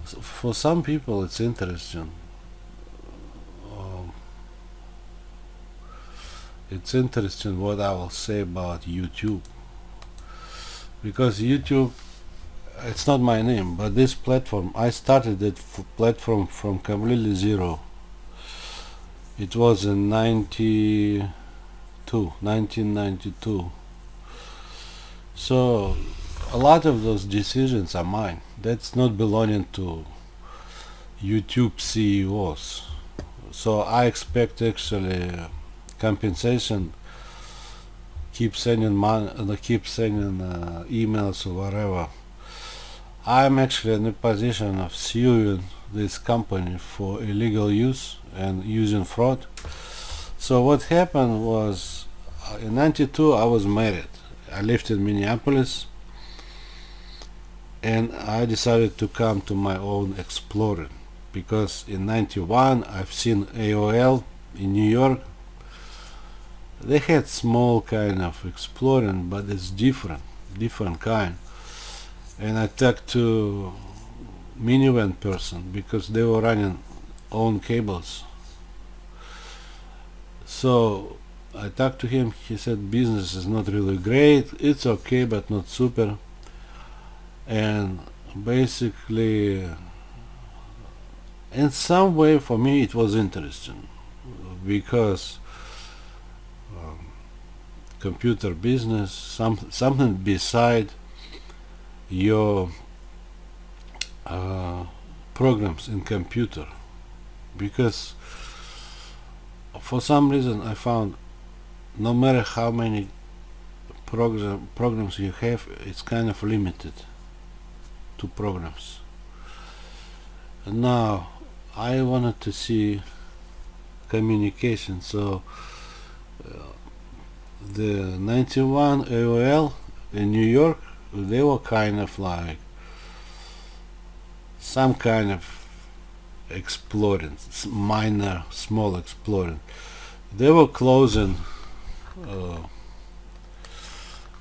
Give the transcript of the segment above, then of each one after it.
For some people it's interesting. Um, it's interesting what I will say about YouTube, because YouTube, it's not my name, but this platform, I started that platform from completely zero. It was in 1992. So a lot of those decisions are mine. That's not belonging to YouTube CEOs. So I expect actually compensation. Keep sending money, keep sending emails or whatever. I'm actually in a position of suing this company for illegal use and using fraud. So what happened was, in '92 I was married. I lived in Minneapolis, and I decided to come to my own exploring, because in '91 I've seen AOL in New York. They had small kind of exploring, but it's different kind. And I talked to minivan person because they were running own cables. So I talked to him. He said business is not really great. It's okay, but not super. And basically, in some way, for me, it was interesting because computer business, something beside your programs in computer. Because for some reason I found no matter how many programs you have, it's kind of limited to programs. And now I wanted to see communication, so the 91 AOL in New York, they were kind of like some kind of exploring, minor, small exploring. They were closing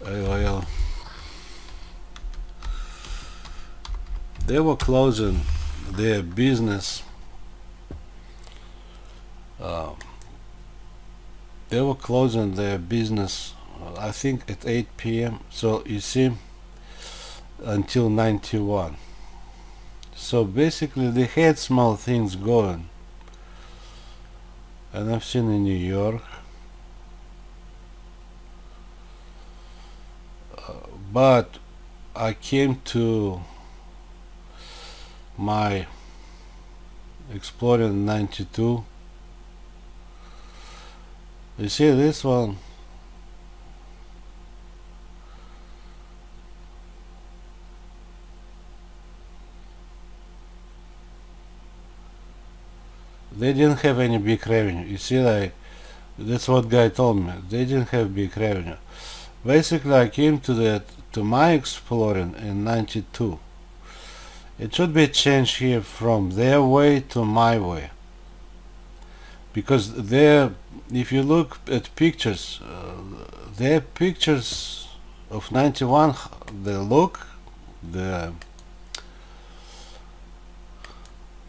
AOL. They were closing their business. Uh, they were closing their business, I think at 8 p.m. So you see, until 91. So basically they had small things going. And I've seen in New York. But I came to my exploring in 92. You see this one? They didn't have any big revenue. You see, like, that's what guy told me. They didn't have big revenue. Basically, I came to my exploring in 92. It should be changed here from their way to my way. Because if you look at pictures, their pictures of 91, the look, the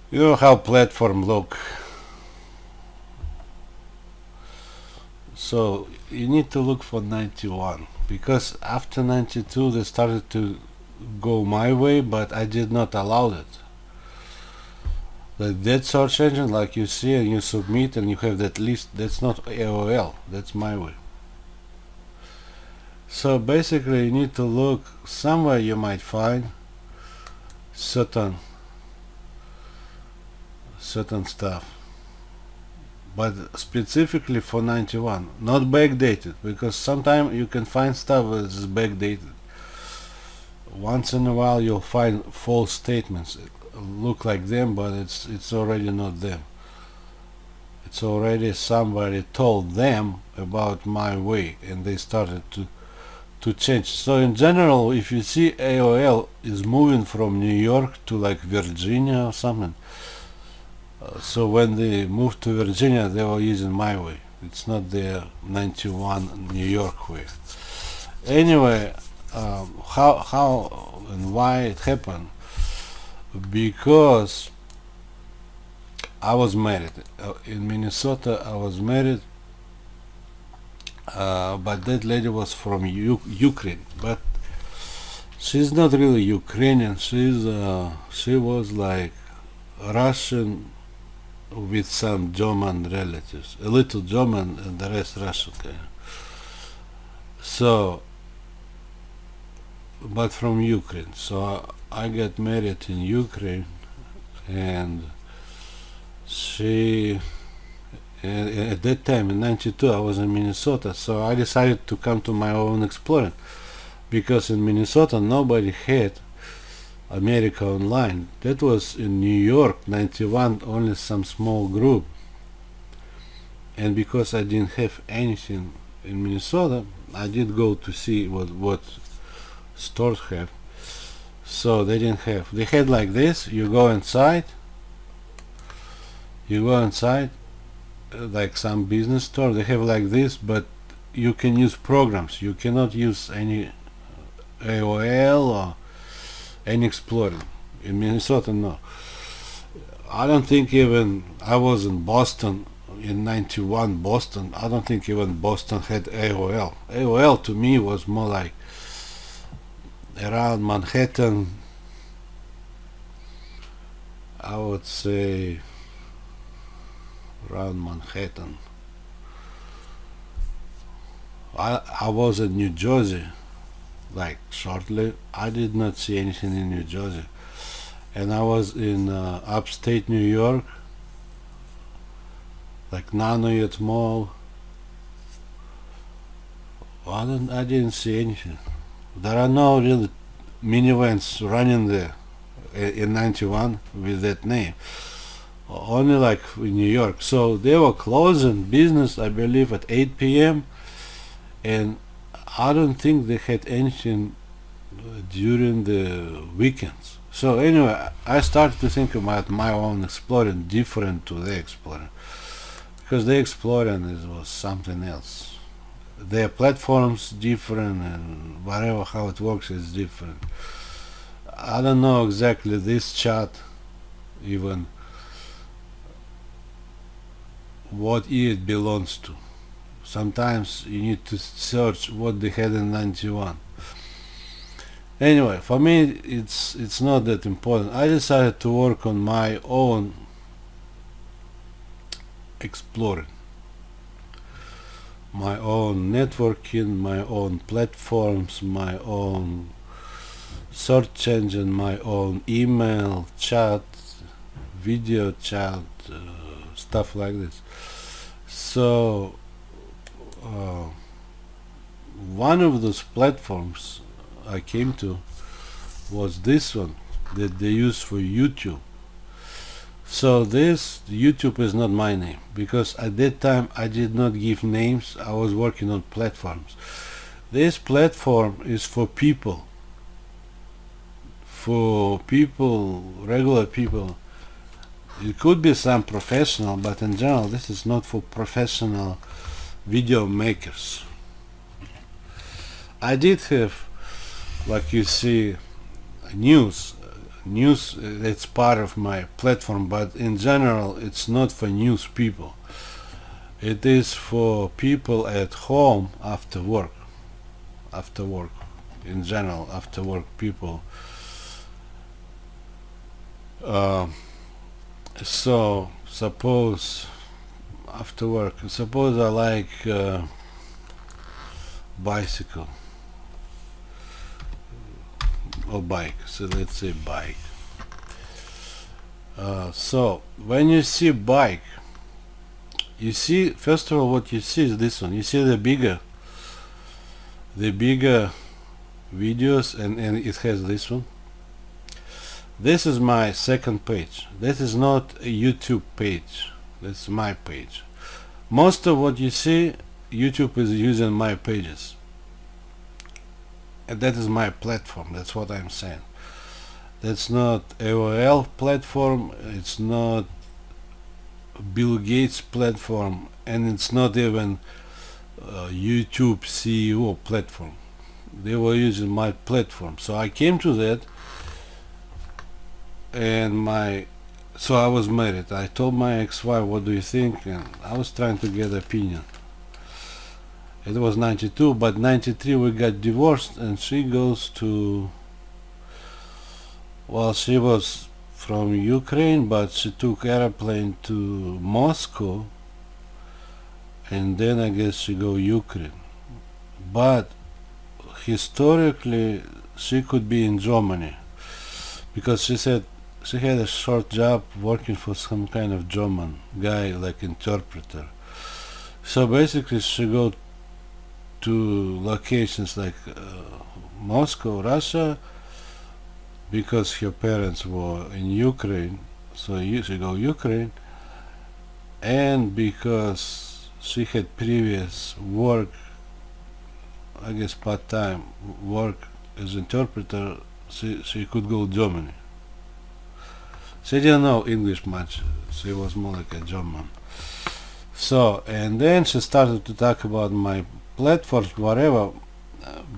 you know how platform look. So you need to look for 91, because after 92 they started to go my way, but I did not allow it. Like that search engine, like you see, and you submit and you have that list, that's not AOL, that's my way. So basically you need to look somewhere, you might find certain stuff, but specifically for 91, not backdated, because sometimes you can find stuff that is backdated. Once in a while you'll find false statements that look like them, but it's already not them. It's already somebody told them about my way and they started to change. So in general, if you see AOL is moving from New York to like Virginia or something, so when they moved to Virginia, they were using my way. It's not their 91 New York way. Anyway, how and why it happened? Because I was married in Minnesota. I was married, but that lady was from Ukraine. But she's not really Ukrainian. She was like Russian with some German relatives, a little German and the rest Russian kind of. So, but from Ukraine. So I got married in Ukraine, and she. And at that time in '92 I was in Minnesota, so I decided to come to my own exploring, because in Minnesota nobody had America Online. That was in New York '91, only some small group. And because I didn't have anything in Minnesota, I did go to see what stores have. So they didn't have. They had like this. You go inside. Like some business store. They have like this, but you can use programs. You cannot use any AOL or any Explorer. In Minnesota, no. I don't think even I was in Boston in '91. Boston. I don't think even Boston had AOL. AOL to me was more like around Manhattan. I would say around Manhattan. I was in New Jersey, like shortly. I did not see anything in New Jersey. And I was in upstate New York, like Nanoyet Mall. I didn't see anything. There are no really minivans running there in '91 with that name. Only like in New York. So they were closing business, I believe, at 8 p.m. And I don't think they had anything during the weekends. So anyway, I started to think about my own exploring different to the exploring, because the exploring was something else. Their platforms different, and whatever how it works is different. I don't know exactly this chat even what year it belongs to. Sometimes you need to search what they had in '91. Anyway, for me it's not that important. I decided to work on my own exploring, my own networking, my own platforms, my own search engine, my own email, chat, video chat, stuff like this. So one of those platforms I came to was this one that they use for YouTube. So this YouTube is not my name, because at that time I did not give names. I was working on platforms. This platform is for people, regular people. It could be some professional, but in general this is not for professional video makers. I did have, like you see, news that's part of my platform, but in general it's not for news people. It is for people at home after work in general, after work people. So suppose after work, suppose I like bicycle or bike, so let's say bike. So when you see bike, you see, first of all, what you see is this one. You see the bigger videos, and it has this one. This is my second page. This is not a YouTube page. That's my page. Most of what you see, YouTube is using my pages. And that is my platform. That's what I'm saying. That's not AOL platform. It's not Bill Gates platform, and it's not even YouTube CEO platform. They were using my platform. So I came to that and so I was married. I told my ex-wife, what do you think? And I was trying to get opinion. It was 92, but 93 we got divorced, and she goes to, well, she was from Ukraine, but she took airplane to Moscow, and then I guess she go Ukraine. But historically, she could be in Germany, because she said she had a short job working for some kind of German guy, like interpreter. So basically, she go to locations like Moscow, Russia, because her parents were in Ukraine, so she go Ukraine, and because she had previous work, I guess part-time work as interpreter, she could go Germany. She didn't know English much, she was more like a German. So, and then she started to talk about my platforms, whatever,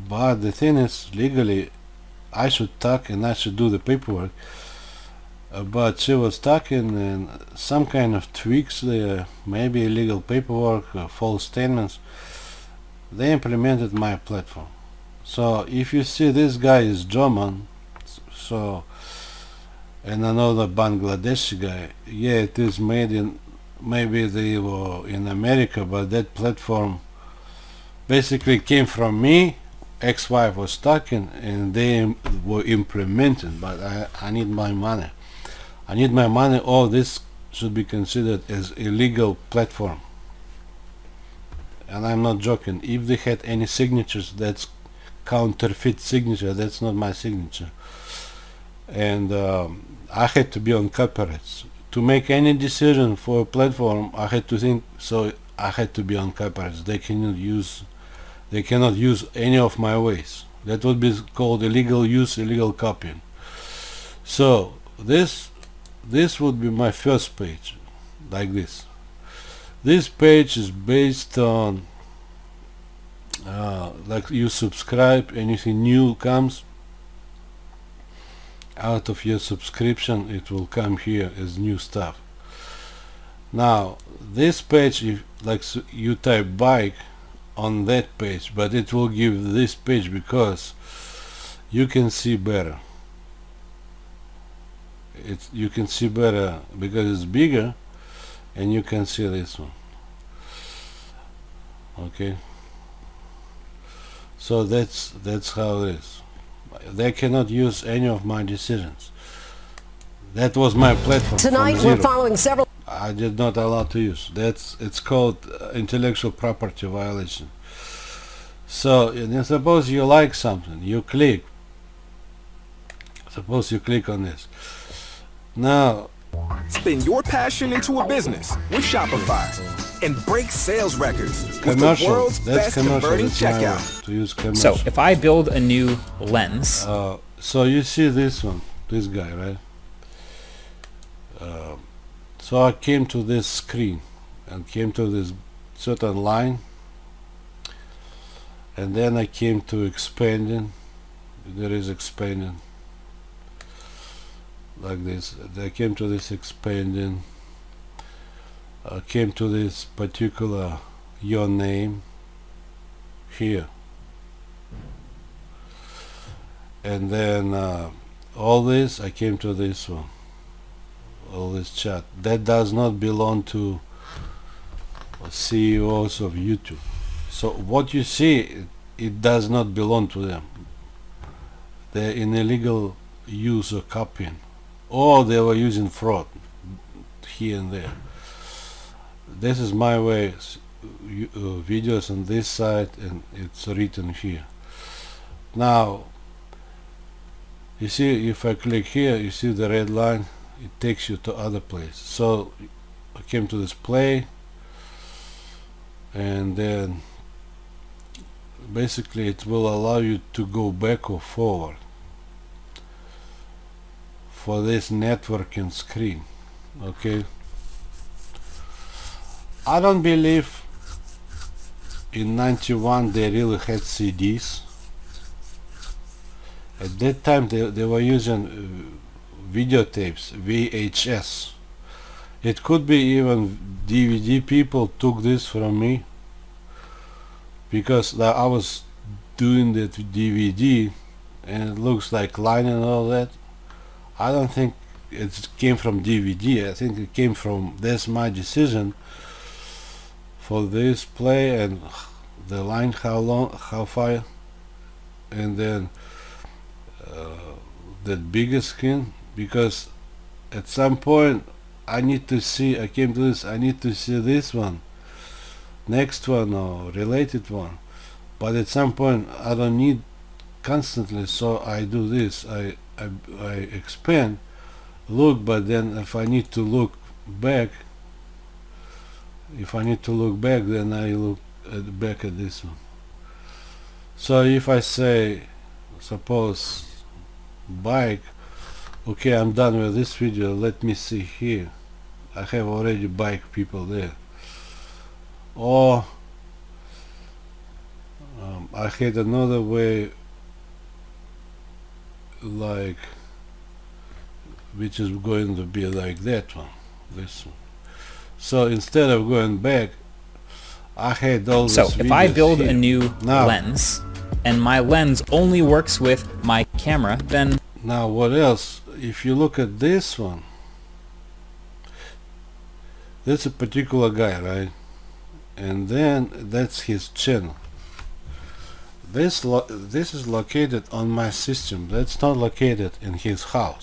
but the thing is, legally, I should talk and I should do the paperwork, but she was talking and some kind of tweaks there, maybe illegal paperwork, false statements, they implemented my platform. So if you see this guy is German, so, and another Bangladeshi guy, yeah, it is made in, maybe they were in America, but that platform basically came from me. Ex-wife was talking and they were implemented, but I need my money. I need my money, or this should be considered as illegal platform. And I'm not joking. If they had any signatures, that's counterfeit signature, that's not my signature. And I had to be on copyrights. To make any decision for a platform, I had to think, so I had to be on copyrights. They cannot use any of my ways. That would be called illegal use, illegal copying. So this would be my first page, like this. This page is based on like you subscribe, anything new comes out of your subscription, it will come here as new stuff. Now this page, if like you type bike on that page, but it will give this page because you can see better. You can see better because it's bigger, and you can see this one. Okay, so that's how it is. They cannot use any of my decisions. That was my platform. Tonight we're following several. I did not allow to use. It's called intellectual property violation. So, and suppose you like something, you click. Suppose you click on this. Now, spin your passion into a business with Shopify and break sales records with the commercial. world's That's best commercial. converting That's my checkout. way to use commercial. So if I build a new lens, So you see this one, this guy, right? So I came to this screen and came to this certain line, and then I came to expanding. There is expanding like this. I came to this expanding. I came to this particular your name here, and then all this, I came to this one, all this chat that does not belong to CEOs of YouTube. So what you see, it does not belong to them. They're in illegal use or copying, or they were using fraud here and there. This is my way. Videos on this side, and it's written here. Now you see, if I click here, you see the red line, it takes you to other place. So I came to this play, and then basically it will allow you to go back or forward for this networking screen. Okay, I don't believe in 91 they really had CDs. At that time they were using videotapes, VHS. It could be even DVD people took this from me, because I was doing that with DVD and it looks like line and all that. I don't think it came from DVD. I think it came from that's my decision for this play and the line how long, how far, and then that bigger screen, because at some point I need to see, I came to this, I need to see this one, next one or related one, but at some point I don't need constantly, so I do this, I expand, look, but then if I need to look back, then I look back at this one. So if I say, suppose bike, okay, I'm done with this video, let me see here, I have already bike people there, or I had another way, like, which is going to be like that one, this one. So instead of going back, I had all So these if I videos build here. a new Now- lens, and my lens only works with my camera, then Now what else? If you look at this one, that's a particular guy, right? And then that's his channel. This is located on my system. That's not located in his house.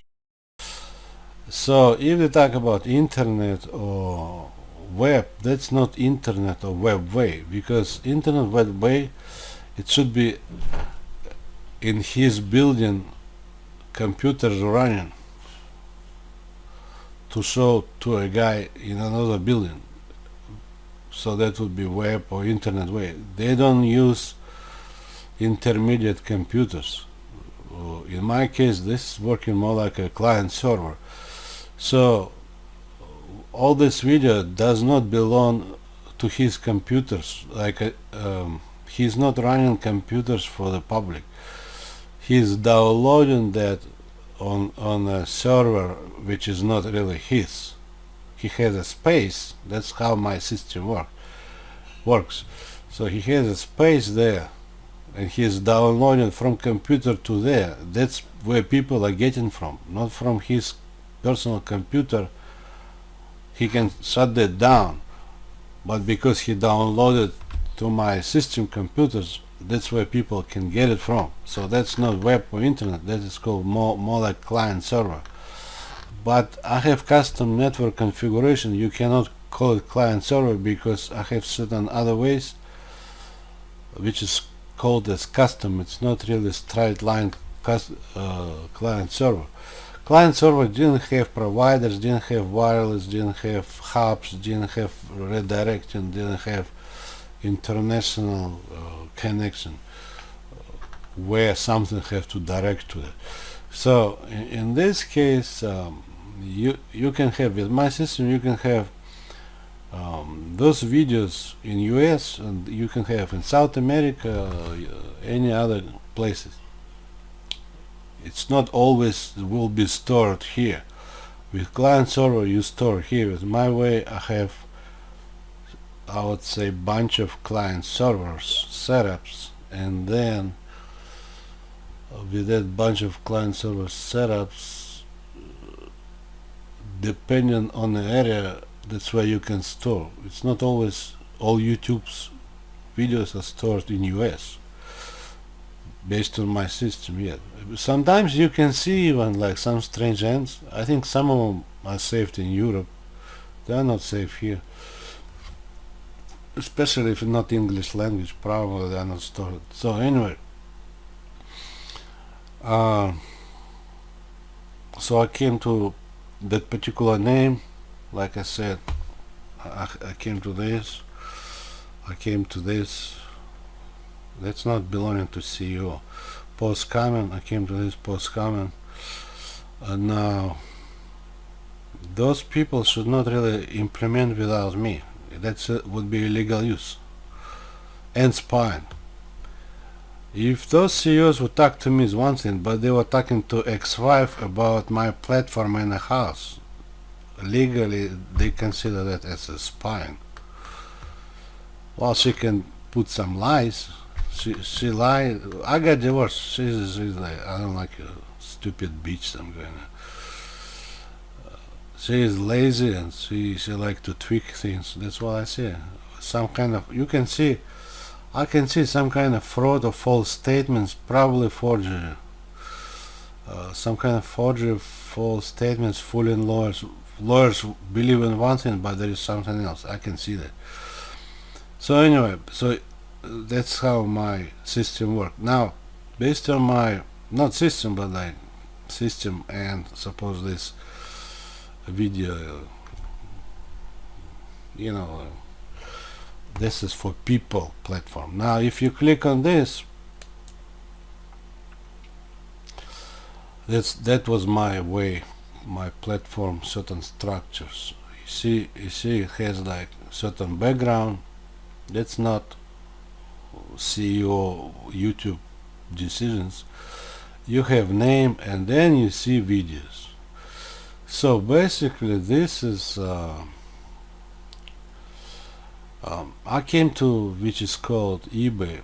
So if we talk about internet or web, that's not internet or web way, because internet web way, it should be in his building, computers running to show to a guy in another building. So that would be web or internet way. They don't use intermediate computers. In my case, this is working more like a client server. So all this video does not belong to his computers. Like he's not running computers for the public. He's downloading that on a server which is not really his. He has a space. That's how my system works. So he has a space there, and he's downloading from computer to there. That's where people are getting from, not from his personal computer. He can shut that down, but because he downloaded to my system computers, that's where people can get it from. So that's not web or internet. That is called more like client server. But I have custom network configuration. You cannot call it client server because I have certain other ways, which is called as custom. It's not really straight line client server. Client server didn't have providers, didn't have wireless, didn't have hubs, didn't have redirection, didn't have international connection where something have to direct to it. So in this case, you can have, with my system, you can have those videos in US, and you can have in South America, any other places. It's not always will be stored here. With client server you store here. With my way, I have, I would say, bunch of client servers setups, and then with that bunch of client server setups, depending on the area, that's where you can store. It's not always all YouTube's videos are stored in US based on my system yet. Sometimes you can see even like some strange ends. I think some of them are saved in Europe. They are not safe here. Especially if it's not English language, probably they are not stored. So anyway, so I came to that particular name. Like I said, I came to this. I came to this. That's not belonging to CEO. Post comment. I came to this post comment. Now, those people should not really implement without me. That would be illegal use and spying. If those CEOs would talk to me is one thing, but they were talking to ex-wife about my platform in a house. Legally, they consider that as a spying. Well, she can put some lies. She lied. I got divorced. She's like, I don't like you, stupid bitch. I'm going. She is lazy and she like to tweak things. That's what I see. Some kind of I can see some kind of fraud or false statements, probably forgery. Some kind of forgery, false statements, fooling lawyers. Lawyers believe in one thing, but there is something else. I can see that. So anyway, that's how my system works. Now, based on my, not system, but like system, and suppose this video, this is for people platform. Now if you click on this, that was my way, my platform, certain structures. You see it has like certain background. That's not CEO YouTube decisions. You have name and then you see videos. So basically this is I came to which is called eBay.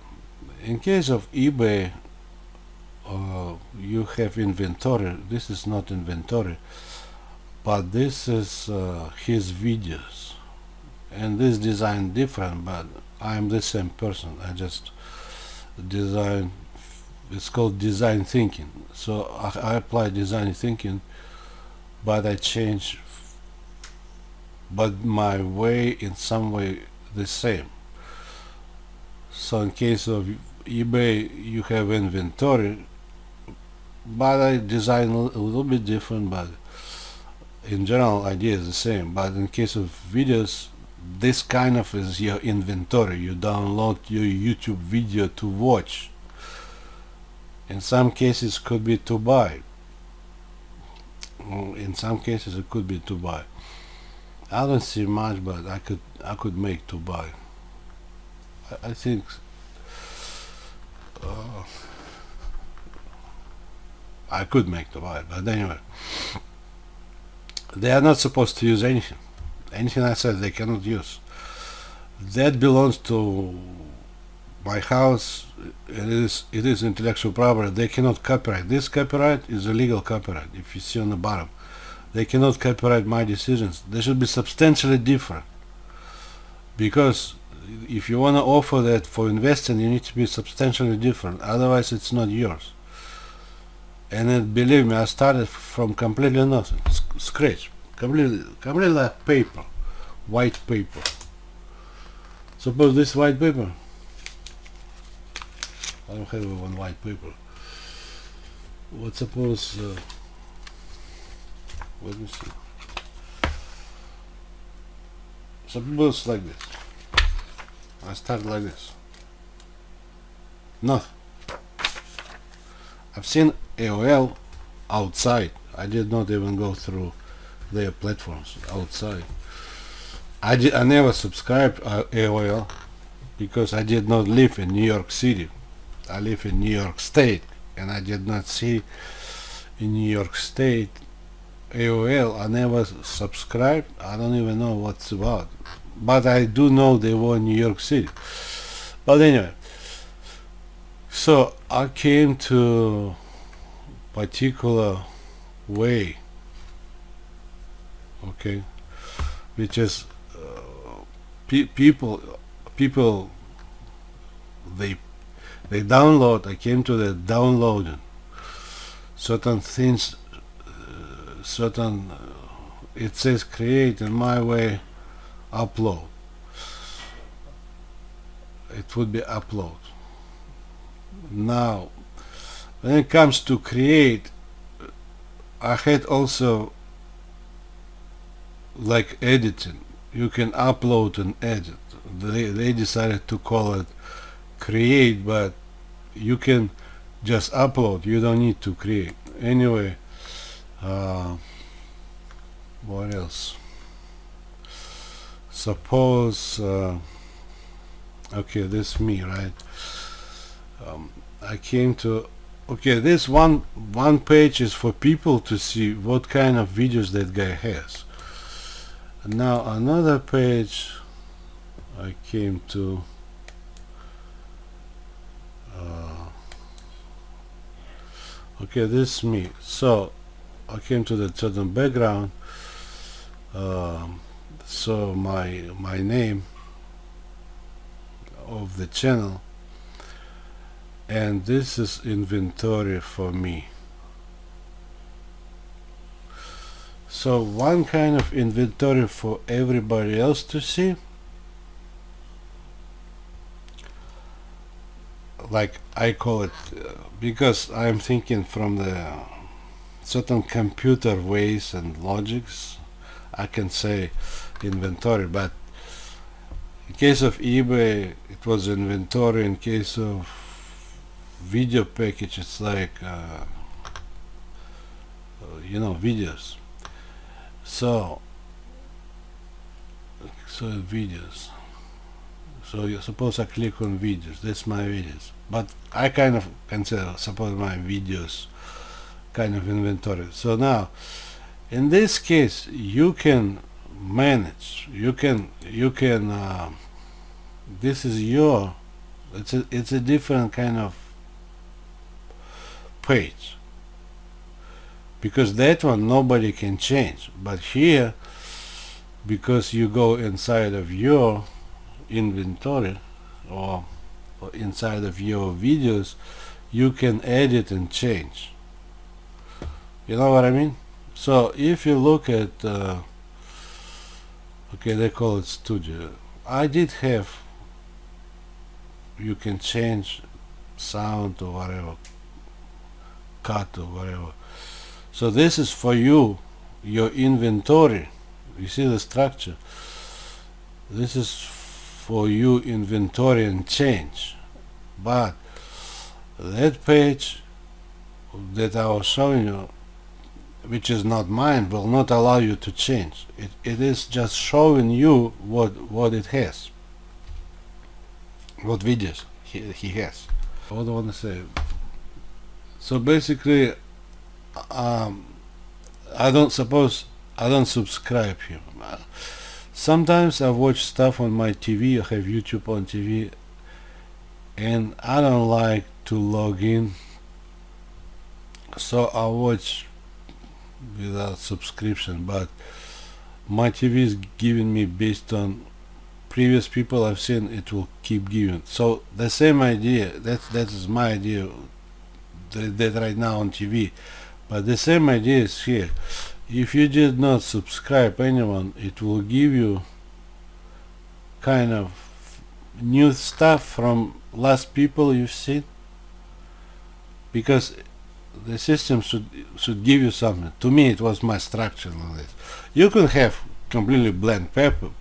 In case of eBay, you have inventory. This is not inventory, but this is his videos, and this design different, but I'm the same person. I just design. It's called design thinking. So I apply design thinking, but I change, but my way in some way the same. So in case of eBay, you have inventory, but I design a little bit different, but in general idea is the same. But in case of videos, this kind of is your inventory. You download your YouTube video to watch. In some cases could be to buy. In some cases it could be to buy. I don't see much, but I could make to buy. I think I could make to buy, but anyway, they are not supposed to use anything. Anything I said they cannot use. That belongs to my house. It is intellectual property. They cannot copyright. This copyright is a legal copyright. If you see on the bottom, they cannot copyright my decisions. They should be substantially different, because if you want to offer that for investing, you need to be substantially different. Otherwise, it's not yours. And believe me, I started from completely nothing, scratch, completely like paper, white paper. Suppose this white paper. I don't have one white paper. What suppose? Let me see. Suppose like this. I started like this. Nothing. I've seen AOL outside. I did not even go through their platforms outside. I never subscribed AOL because I did not live in New York City. I live in New York State, and I did not see in New York State AOL. I never subscribed. I don't even know what's about, but I do know they were in New York City. But anyway, so I came to particular way, okay, which is people they download. I came to the downloading certain things, it says create, in my way upload. It would be upload. Now when it comes to create, I had also like editing. You can upload and edit. They decided to call it create, but you can just upload. You don't need to create. Anyway, what else? Suppose okay, this is me, right? I came to, okay, this one page is for people to see what kind of videos that guy has. Now another page I came to, okay, this is me. So I came to the certain background. So my name of the channel, and this is inventory for me. So one kind of inventory for everybody else to see, like I call it, because I'm thinking from the certain computer ways and logics, I can say inventory. But in case of eBay, it was inventory. In case of video package, it's like videos. So videos. So you suppose I click on videos. That's my videos. But I kind of consider suppose my videos kind of inventory. So now, in this case, you can manage. You can. This is your. It's a different kind of page, because that one nobody can change. But here, because you go inside of your inventory or inside of your videos, you can edit and change. You know what I mean? So if you look at okay, they call it studio. I did have, you can change sound or whatever, cut or whatever. So this is for you, your inventory. You see the structure? This is for you, inventory and change. But that page that I was showing you, which is not mine, will not allow you to change. It is just showing you what it has, what videos he has. What do I want to say? So basically, I don't subscribe him. Sometimes I watch stuff on my TV. I have YouTube on TV, and I don't like to log in, so I watch without subscription. But my TV is giving me based on previous people I've seen. It will keep giving. So the same idea. That is my idea. That right now on TV, but the same idea is here. If you did not subscribe anyone, it will give you kind of new stuff from last people you've seen, because the system should give you something. To me, it was my structure on this. You can have completely blank paper,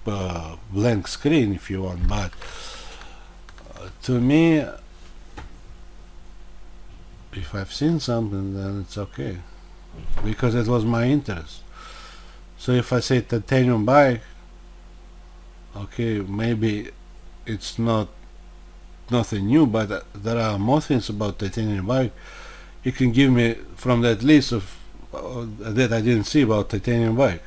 blank screen if you want, but to me, if I've seen something, then it's okay, because it was my interest. So if I say titanium bike, okay, maybe it's not nothing new, but there are more things about titanium bike. You can give me from that list of that I didn't see about titanium bike.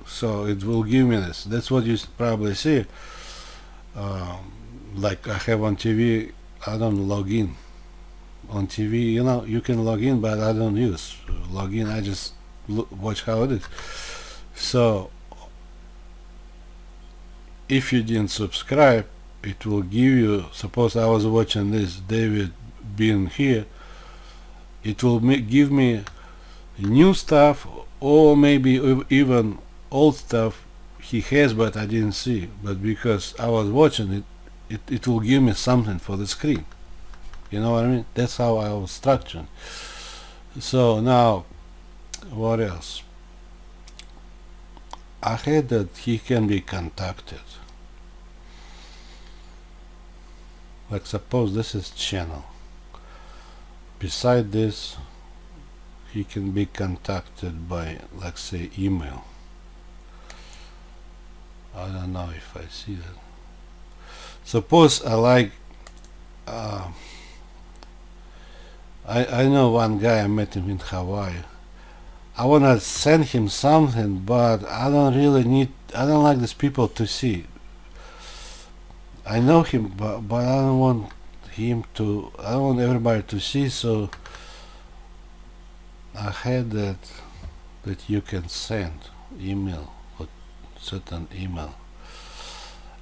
So it will give me this. That's what you probably see. Like I have on TV, I don't log in. On TV, you can log in, but I don't use log in. I just watch how it is. So if you didn't subscribe, it will give you, suppose I was watching this David being here, it will give me new stuff, or maybe even old stuff he has but I didn't see. But because I was watching it will give me something for the screen. You know what I mean? That's how I was structured. So now, what else? I had that he can be contacted. Like suppose this is channel. Beside this, he can be contacted by, let's say, email. I don't know if I see that. Suppose I like I know one guy, I met him in Hawaii. I wanna send him something, but I don't like these people to see. I know him, but I don't want I don't want everybody to see, so I had that you can send email or certain email.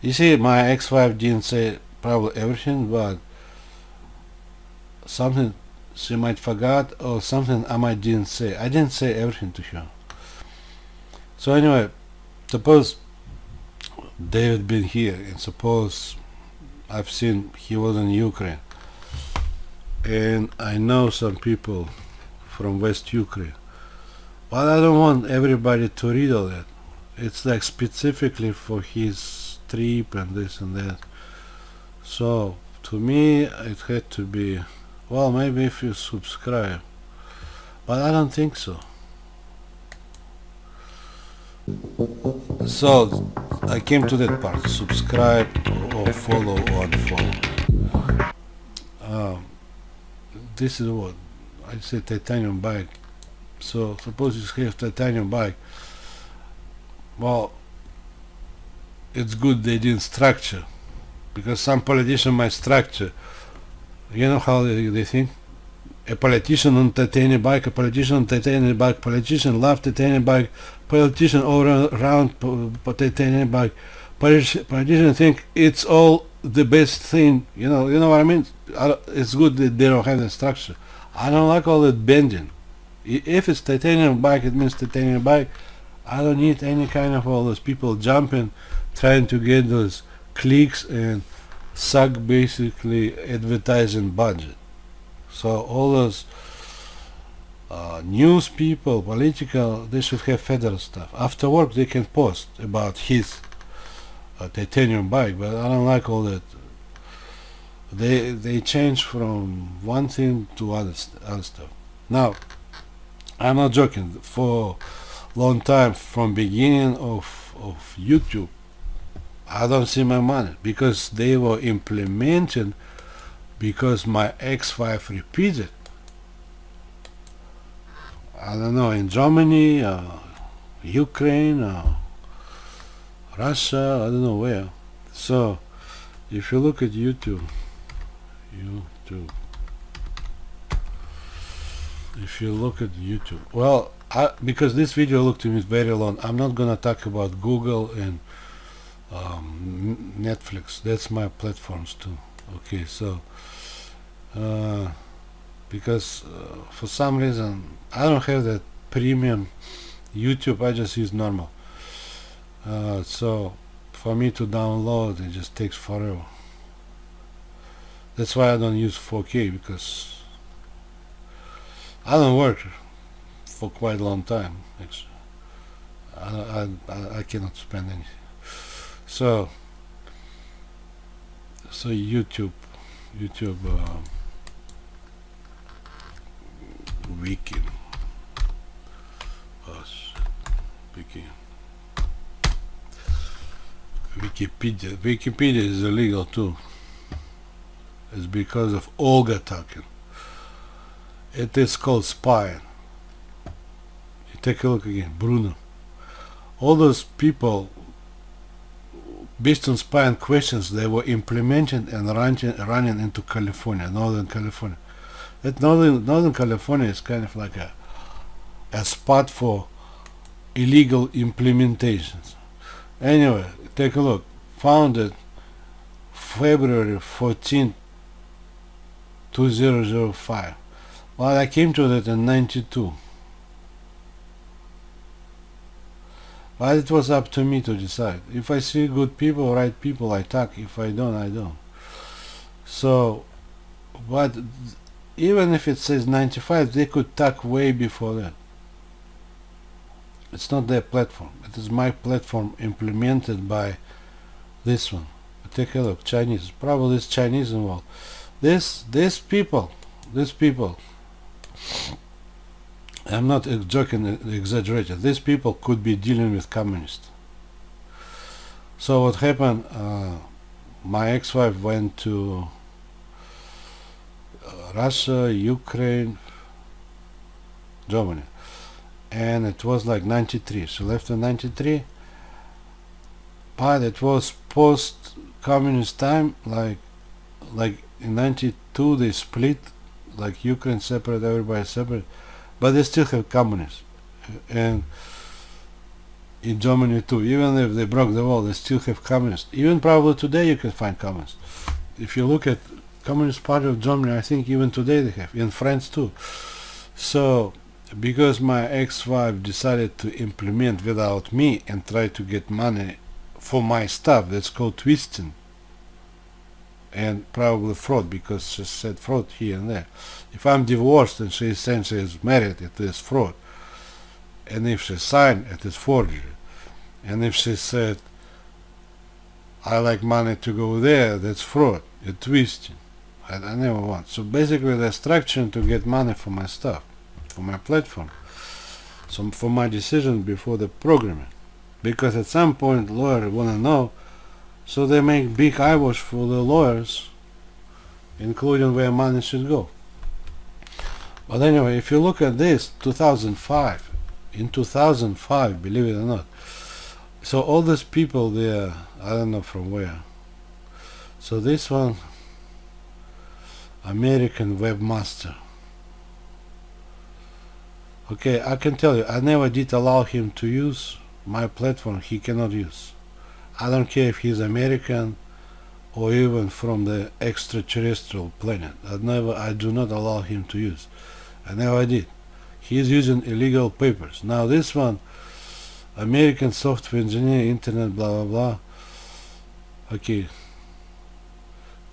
You see, my ex-wife didn't say probably everything, but something she might forgot or something I might didn't say. I didn't say everything to her. So anyway, suppose David been here, and suppose I've seen he was in Ukraine, and I know some people from West Ukraine, but I don't want everybody to read all that. It's like specifically for his trip and this and that. So to me it had to be, well, maybe if you subscribe, but I don't think so. So I came to that part: subscribe or follow or unfollow. This is what I say: titanium bike. So suppose you have titanium bike. Well, it's good they didn't structure, because some politician might structure. You know how they think? A politician on titanium bike, a politician on titanium bike, politician love titanium bike, politician all around titanium bike. Politician think it's all the best thing. You know what I mean? It's good that they don't have the structure. I don't like all that bending. If it's titanium bike, it means titanium bike. I don't need any kind of all those people jumping, trying to get those clicks and suck basically advertising budget. So all those news people, political, they should have federal stuff. After work they can post about his titanium bike, but I don't like all that. They change from one thing to other stuff. Now, I'm not joking. For long time, from beginning of YouTube, I don't see my money, because they were implemented, because my ex-wife repeated. I don't know, in Germany, Ukraine, Russia, I don't know where. So if you look at YouTube, if you look at YouTube, well, because this video looked to me very long, I'm not gonna talk about Google and Netflix. That's my platforms too. Okay, so because for some reason I don't have that premium YouTube, I just use normal. So for me to download, it just takes forever. That's why I don't use 4K, because I don't work for quite a long time. Actually, I cannot spend anything. So YouTube wiki. Wikipedia is illegal too. It's because of Olga talking. It is called spying. You take a look again, Bruno. All those people, based on spying questions, they were implemented and running into California, Northern California. That Northern California is kind of like a spot for illegal implementations. Anyway, take a look. Founded February 14, 2005. Well, I came to that in 92. But it was up to me to decide. If I see good people, right people, I talk. If I don't, I don't. So, but even if it says 95, they could talk way before that. It's not their platform. It is my platform implemented by this one. Take a look. Chinese. Probably it's Chinese involved. These people. I'm not joking, exaggerating. These people could be dealing with communists. So what happened? My ex-wife went to Russia, Ukraine, Germany, and it was like 93. She left in 93, but it was post-communist time. Like in 92 they split, like Ukraine separate, everybody separate, but they still have communists, and in Germany too. Even if they broke the wall, they still have communists. Even probably today you can find communists. If you look at Communist Party of Germany, I think even today they have. In France too. So, because my ex-wife decided to implement without me and try to get money for my stuff, that's called twisting. And probably fraud, because she said fraud here and there. If I'm divorced and she is saying she is married, it is fraud. And if she signed, it is forgery. And if she said, I like money to go there, that's fraud. It's twisting. I never want. So basically they're structuring to get money for my stuff, for my platform. So for my decision before the programming. Because at some point lawyers want to know, so they make big eyewash for the lawyers, including where money should go. But anyway, if you look at this, 2005, in 2005, believe it or not, so all these people there, I don't know from where. So this one, American webmaster. Okay, I can tell you, I never did allow him to use my platform. He cannot use. I don't care if he's American or even from the extraterrestrial planet. I do not allow him to use. I never did. He's using illegal papers. Now this one, American software engineer, internet, blah blah blah. Okay,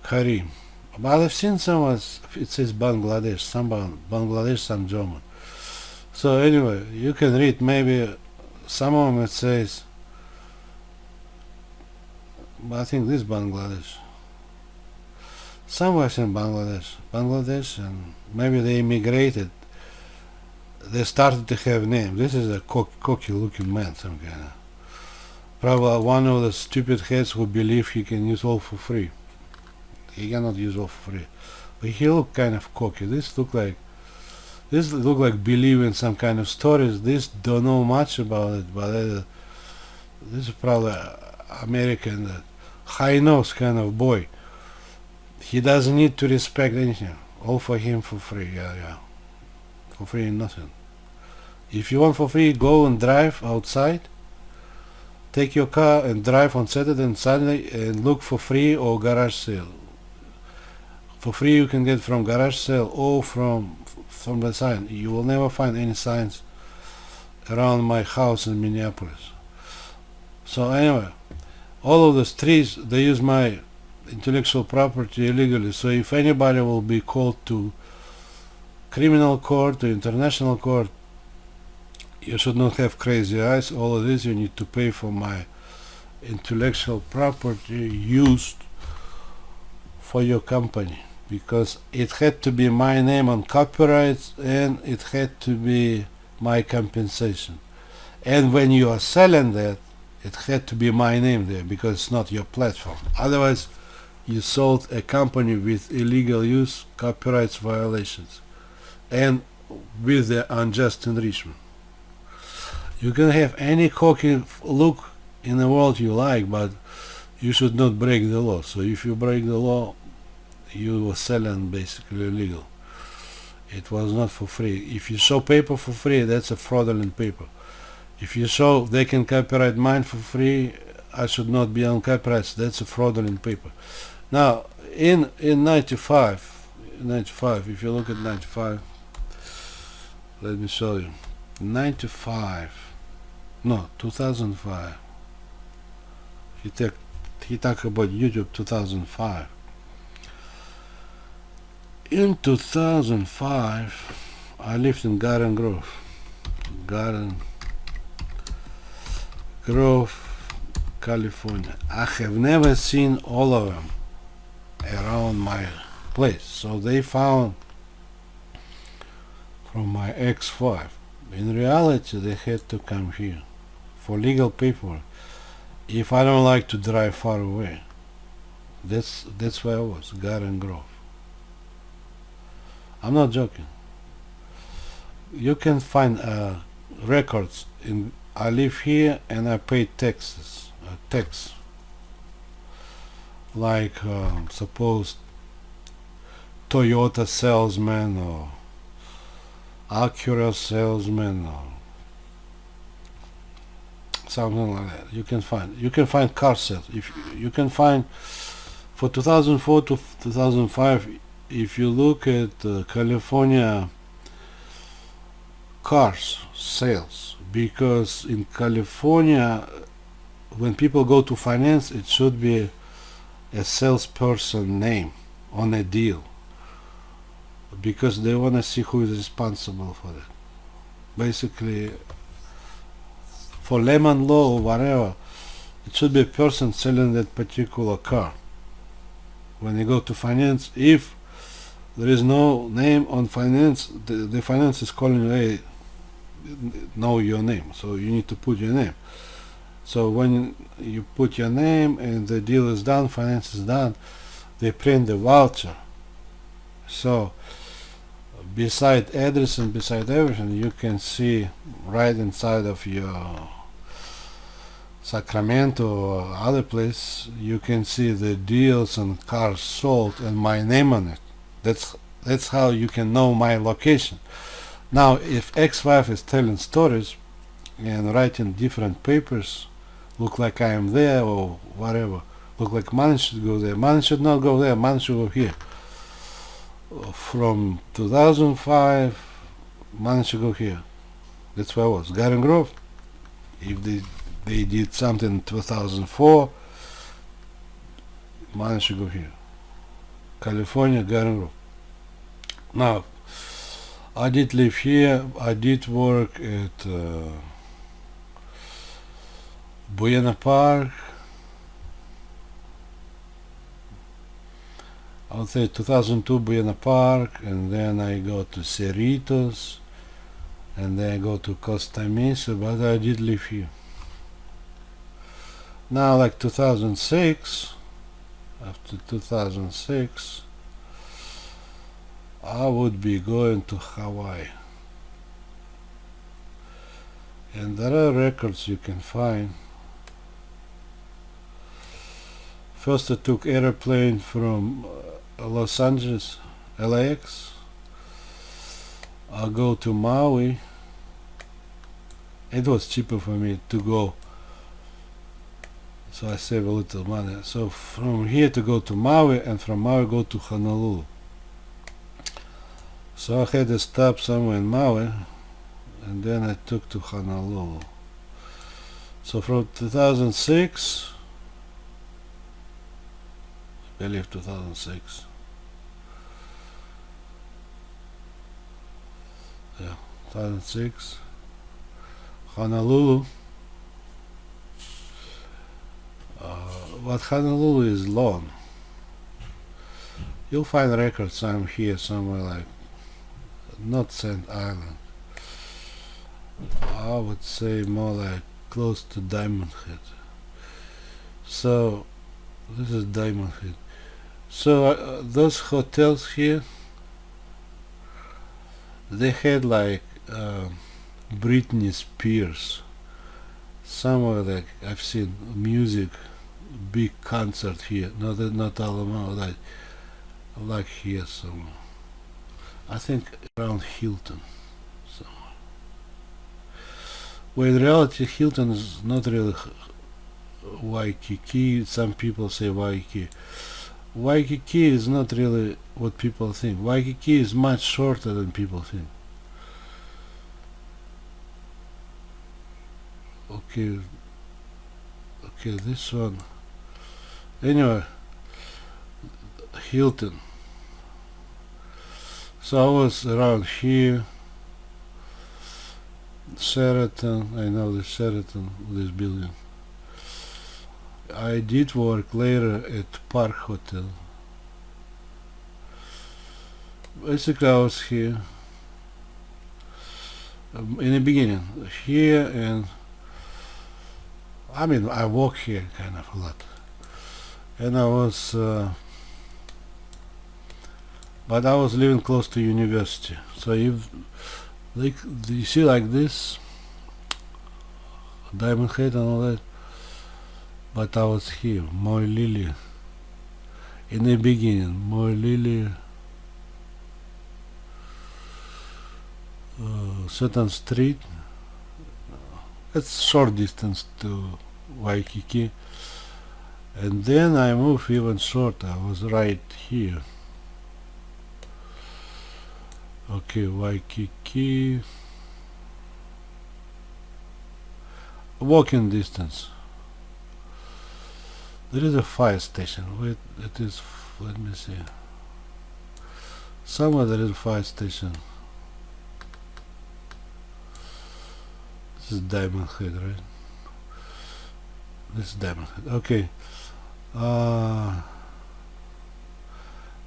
Karim. But I've seen someone, it says Bangladesh, some Bangladesh, some German. So anyway, you can read, maybe some of them it says, but I think this Bangladesh. Somewhere in Bangladesh, and maybe they immigrated. They started to have names. This is a cocky looking man, some kind of. Probably one of the stupid heads who believe he can use all for free. He cannot use all for free. But he looked kind of cocky. This look like believe in some kind of stories. This don't know much about it, but this is probably American, high nose kind of boy. He doesn't need to respect anything. All for him for free. Yeah. For free, nothing. If you want for free, go and drive outside. Take your car and drive on Saturday and Sunday and look for free or garage sale. For free you can get from garage sale or from the sign. You will never find any signs around my house in Minneapolis. So anyway, all of the streets, they use my intellectual property illegally. So if anybody will be called to criminal court, to international court, you should not have crazy eyes. All of this you need to pay for my intellectual property used for your company, because it had to be my name on copyrights and it had to be my compensation. And when you are selling that, it had to be my name there, because it's not your platform. Otherwise you sold a company with illegal use, copyrights violations, and with the unjust enrichment. You can have any cocky look in the world you like, but you should not break the law. So if you break the law, you were selling basically illegal. It was not for free. If you show paper for free, that's a fraudulent paper. If you show they can copyright mine for free, I should not be on copyrights, that's a fraudulent paper. Now in 95, if you look at 95, let me show you. 2005. He talk about YouTube 2005. In 2005, I lived in Garden Grove, California. I have never seen all of them around my place. So they found from my ex-wife. In reality, they had to come here for legal paperwork. If I don't like to drive far away, that's where I was, Garden Grove. I'm not joking. You can find records in. I live here and I pay taxes. Tax. Like suppose Toyota salesman or Acura salesman or something like that. You can find car sales. If you can find for 2004 to 2005, if you look at California cars sales, because in California when people go to finance it should be a salesperson name on a deal, because they want to see who is responsible for it. Basically, for lemon law or whatever, it should be a person selling that particular car. When you go to finance, if there is no name on finance, the finance is calling you, hey, know your name, so you need to put your name. So when you put your name and the deal is done, finance is done, they print the voucher. So beside address and beside everything, you can see right inside of your Sacramento or other place, you can see the deals and cars sold and my name on it. That's how you can know my location. Now if ex-wife is telling stories and writing different papers, look like I am there or whatever, look like money should go there, money should not go there, money should go here. From 2005, money should go here. That's where I was. Garden Grove, if they did something in 2004, money should go here. California, Garden Grove. Now, I did live here, I did work at Buena Park, I would say 2002 Buena Park, and then I go to Cerritos, and then I go to Costa Mesa, but I did live here. Now like 2006, after 2006, I would be going to Hawaii. And there are records you can find. First I took airplane from Los Angeles, LAX. I'll go to Maui. It was cheaper for me to go, so I save a little money. So from here to go to Maui, and from Maui go to Honolulu. So I had to stop somewhere in Maui, and then I took to Honolulu. So from 2006, I believe 2006. Yeah, 2006. Honolulu. But Honolulu is long. You'll find records I'm here somewhere like, not St. Island. I would say more like close to Diamond Head. So this is Diamond Head. So those hotels here, they had like Britney Spears. Somewhere like I've seen music, big concert here. Not Alamo, like here somewhere. I think around Hilton somewhere. Well, in reality, Hilton is not really Waikiki. Some people say Waikiki. Waikiki is not really what people think. Waikiki is much shorter than people think. Okay, this one. Anyway, Hilton. So I was around here. Sheraton, I know the Sheraton, this building. I did work later at Park Hotel. Basically I was here in the beginning, here, and I mean I walk here kind of a lot. And I was but I was living close to university. So if like you see like this, Diamond Head and all that, but I was here, Moy Lily. In the beginning, Moy Lily, Sutton Street. It's short distance to Waikiki. And then I moved even shorter. I was right here. Okay, Waikiki. Walking distance. There is a fire station. Wait, it is. Let me see. Somewhere there is a fire station. This is Diamond Head, right? This is Diamond Head. Okay.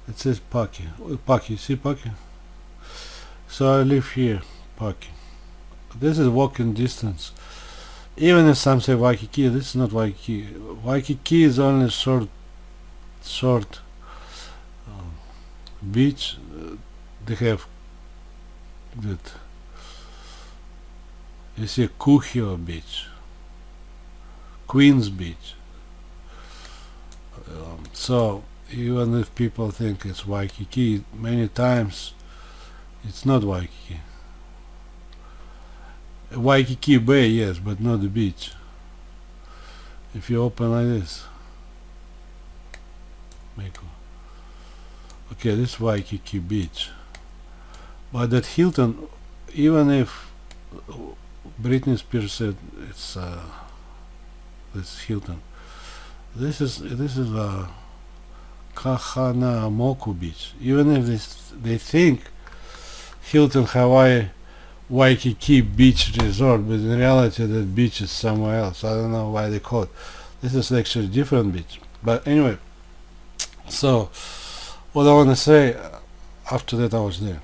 It says Paki. Paki, see Paki? So I live here, Paki. This is walking distance. Even if some say Waikiki, this is not Waikiki. Waikiki is only short beach. They have that. You see Kuhio Beach, Queens Beach. So even if people think it's Waikiki, many times it's not Waikiki. Waikiki Bay, yes, but not the beach. If you open like this, okay, this is Waikiki Beach. But that Hilton, even if Britney Spears said it's this Hilton, this is Kahanamoku Beach. Even if they think Hilton Hawaii Waikiki Beach Resort, but in reality that beach is somewhere else. I don't know why they call it. This is actually a different beach. But anyway, so what I want to say, after that I was there.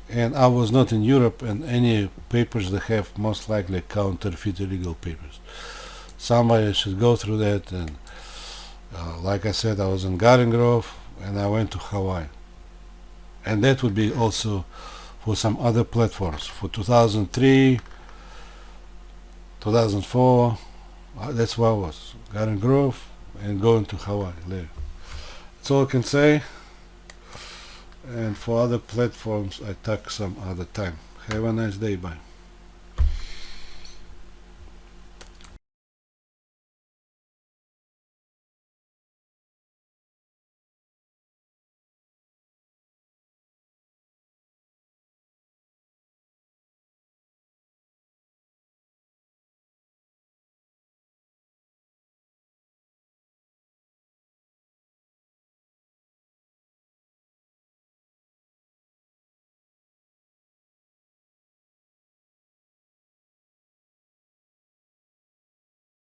And I was not in Europe, and any papers they have most likely counterfeit illegal papers. Somebody should go through that. And like I said, I was in Garden Grove and I went to Hawaii. And that would be also for some other platforms. For 2003, 2004, that's where I was. Garden Grove and going to Hawaii later. That's all I can say. And for other platforms, I talk some other time. Have a nice day. Bye.